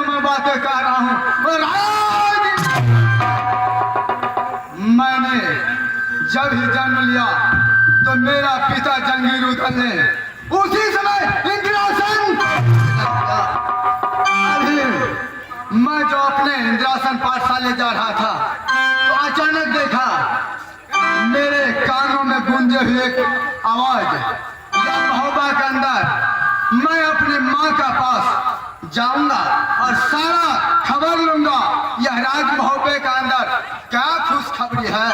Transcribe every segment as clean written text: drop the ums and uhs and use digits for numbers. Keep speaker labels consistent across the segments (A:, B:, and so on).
A: मैं बातें कर रहा हूँ। मैंने जब ही जन्म लिया तो मेरा पिता जंगीर उदल ने उसी समय इंद्रासन, अभी मैं जो अपने इंद्रासन पाठशाले जा रहा था तो अचानक देखा मेरे कानों में गूंजे हुए एक आवाज, या महोबा के अंदर मैं अपनी माँ का पास जाऊंगा और सारा खबर लूंगा यह राज महोबे के अंदर क्या खुशखबरी है।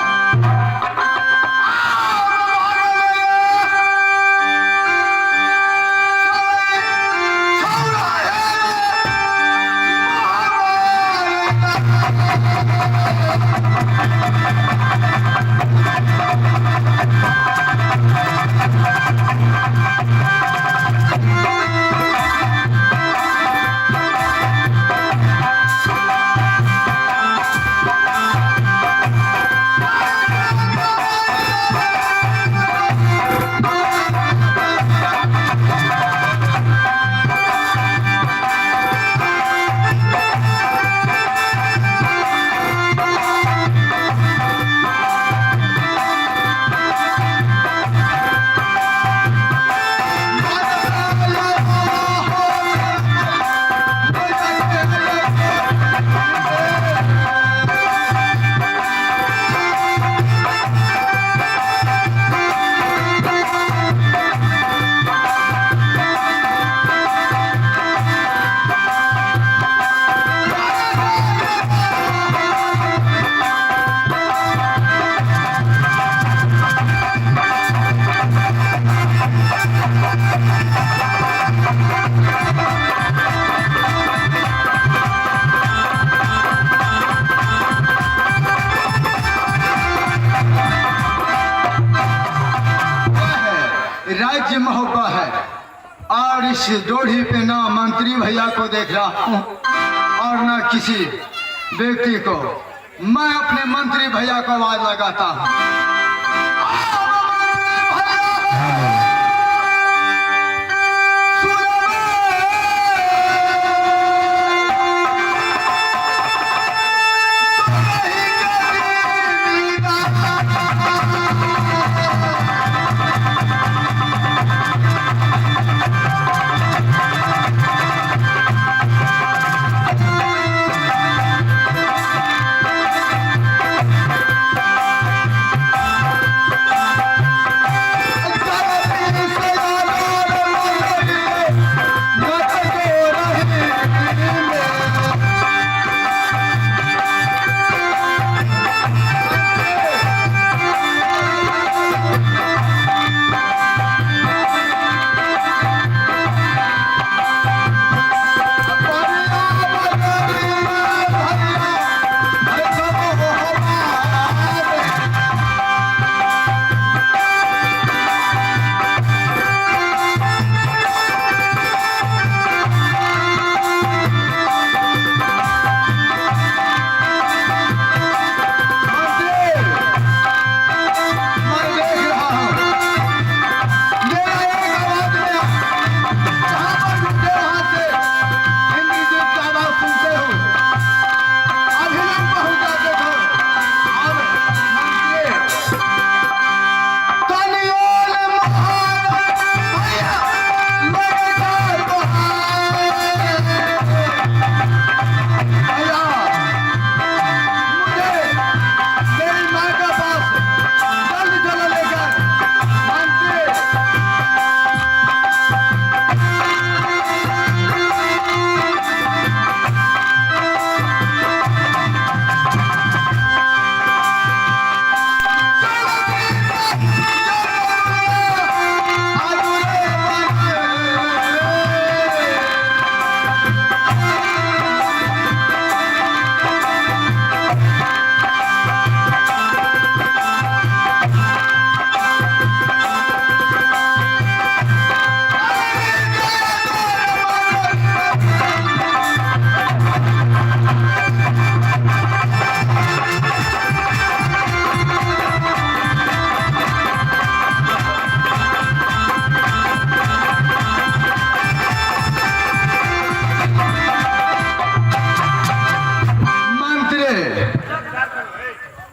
A: राज्य महोबा है और इस जोड़ी पे ना मंत्री भैया को देख रहा हूँ और ना किसी व्यक्ति को। मैं अपने मंत्री भैया को आवाज लगाता हूँ।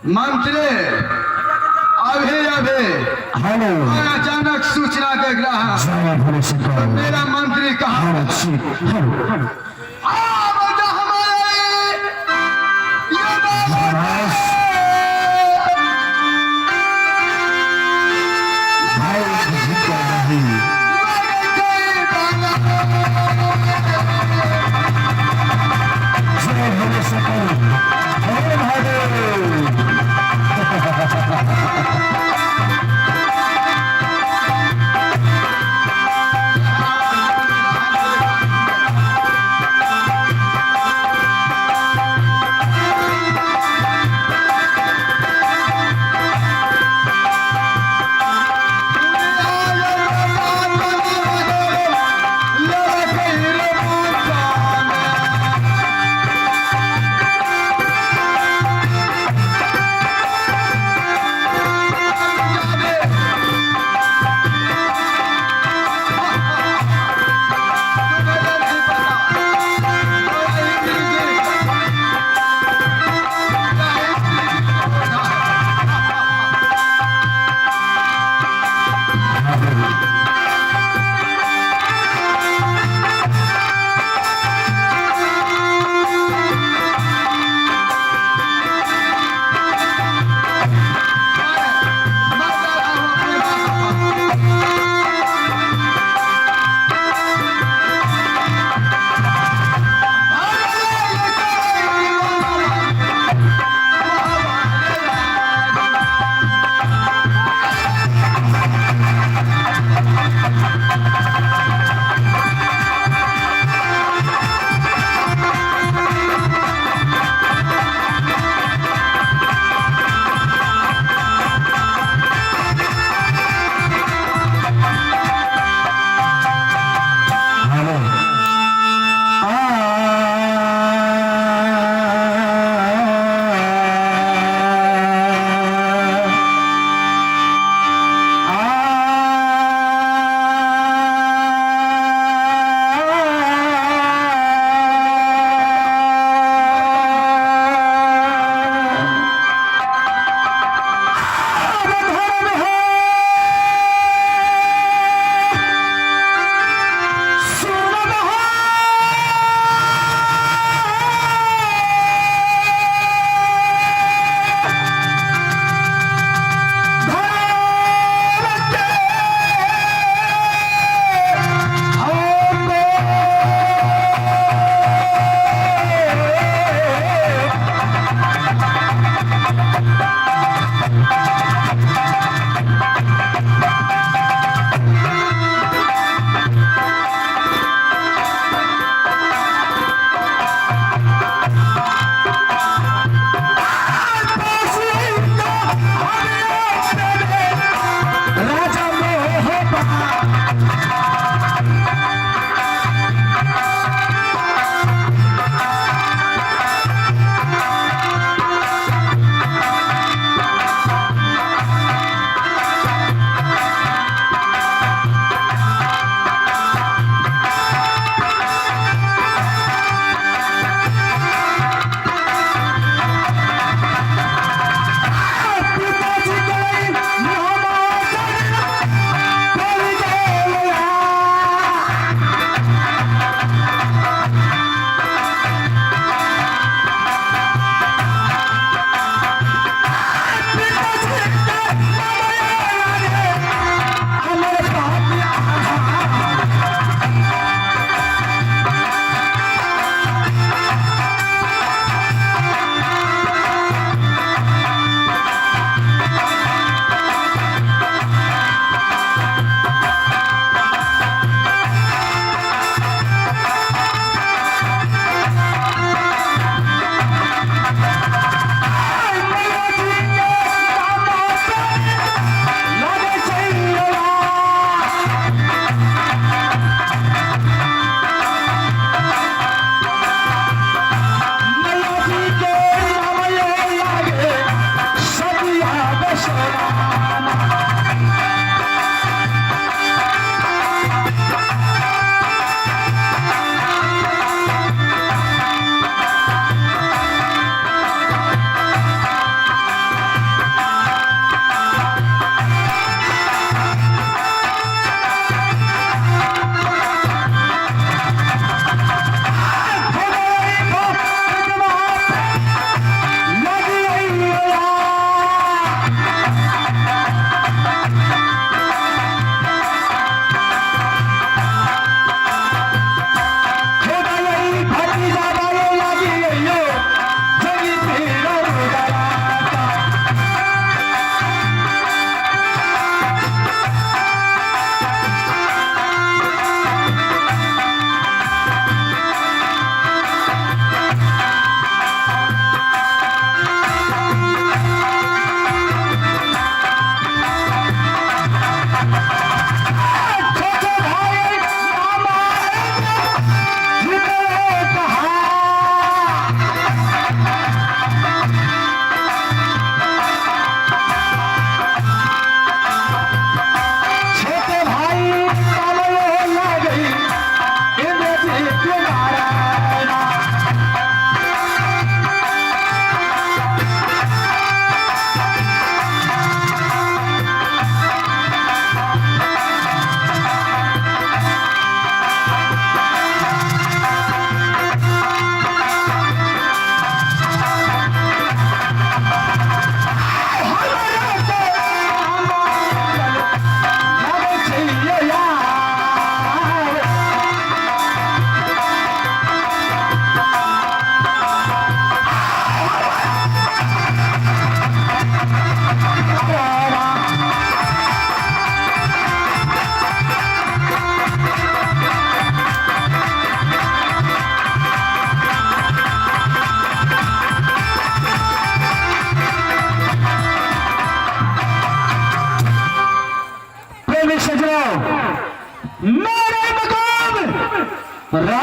A: मंत्री अभी अभी
B: हेलो
A: अचानक सूचना देख रहा है।
B: जय भोले शंकर
A: मेरा मंत्री कहाँ है?
B: हेलो
A: बेटा हमारे ये
B: महाराज भाई जी कर रही जय भोले शंकर हे महादेव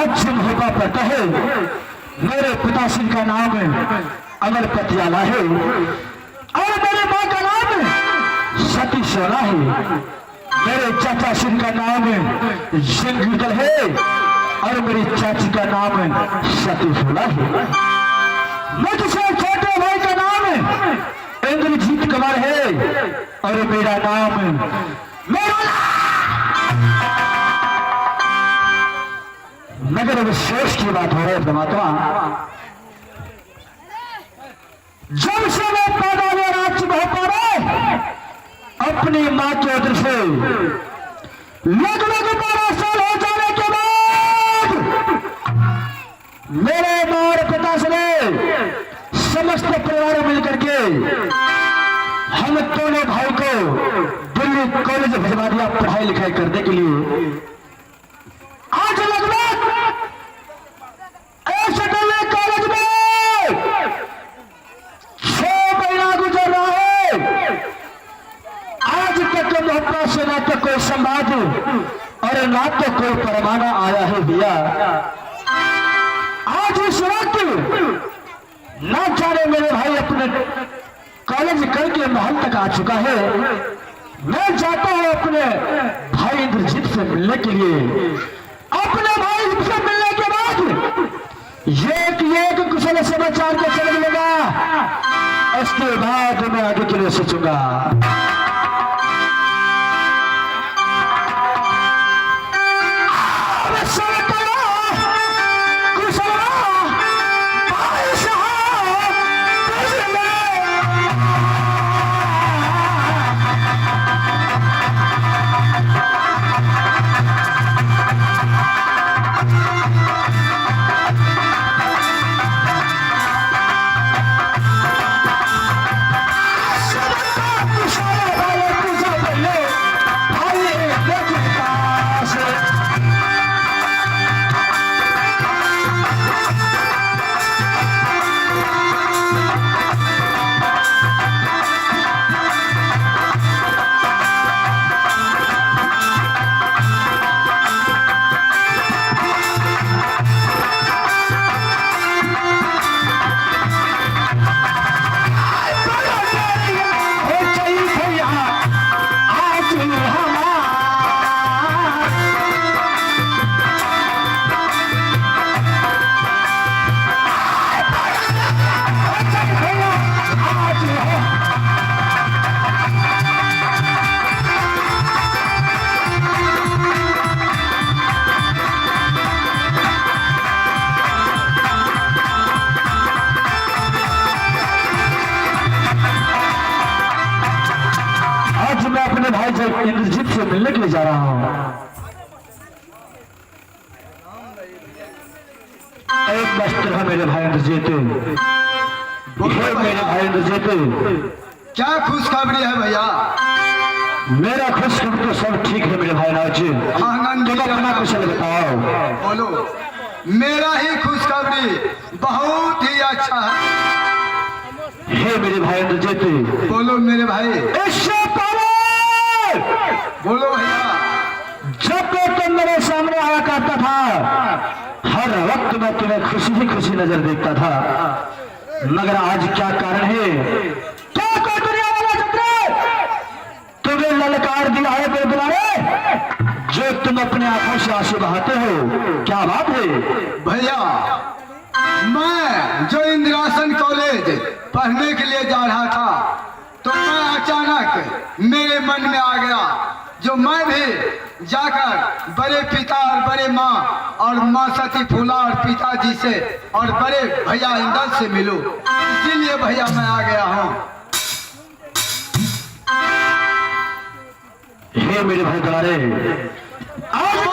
B: राज्य होगा पड़ता है। मेरे पिताश्री का नाम अमर पतियाला है और मेरे माँ का नाम सती सोना है। मेरे चाचा श्री का नाम जिंदल है और मेरी चाची का नाम सती सोना है। मुझसे छोटे भाई का नाम इंद्रजीत कुमार है और मेरा नाम मगर विशेष की बात हो रही है परमात्मा। जब से मैं पैदा हुआ राज्य हो रहे अपनी मां के उधर से लगभग 12 साल हो जाने के बाद मेरे मां और पिता से समस्त परिवार मिलकर के हम दोनों भाई को दिल्ली कॉलेज भिजवा दिया पढ़ाई लिखाई करने के लिए। आज लगभग एक दिल्ली कॉलेज में 6 महीना गुजर रहा है। आज तक मोहब्बत से ना तो कोई संवाद और ना तो कोई परमाना आया है भैया। आज इस वक्त ना जाने मेरे भाई अपने कॉलेज करके महल तक आ चुका है। मैं जाता हूं अपने भाई इंद्रजीत से मिलने के लिए। अपने भाई से मिलने के बाद एक कुशल समाचार को समझ लूंगा, उसके बाद मैं आगे के लिए सोचूंगा। इंद्रजीत से मिलने के लिए जा रहा हूं। एक वस्त्र है मेरे भाई इंद्रजीत, मेरे भाई इंद्रजीत।
A: क्या खुशखबरी है भैया?
B: मेरा खुशखबरी तो सब ठीक है मेरे भाई नाज। तुम अपना कुशल बताओ।
A: बोलो। मेरा ही खुशखबरी बहुत ही अच्छा
B: है मेरे भाई इंद्रजीत।
A: बोलो मेरे भाई।
B: इससे पहले
A: बोलो भैया।
B: जब तुम मेरे सामने आया करता था हर वक्त मैं तुम्हें खुशी ही खुशी नजर देखता था, मगर आज क्या कारण है? क्या कोई दुनिया वाला चक्र तुम्हें ललकार दिया है बेबुलारे, जो तुम अपने आंखों से आंसू बहाते हो? क्या बात है
A: भैया? मैं जो इंदिरासन कॉलेज पढ़ने के लिए जा रहा था तो मैं अचानक मेरे मन में आ गया जो मैं भी जाकर बड़े पिता और बड़े माँ और माँ सती फूला और पिताजी से और बड़े भैया इंदल से मिलूं। इसीलिए भैया मैं आ गया हूँ।
B: हे मेरे भाई दुलारे, आज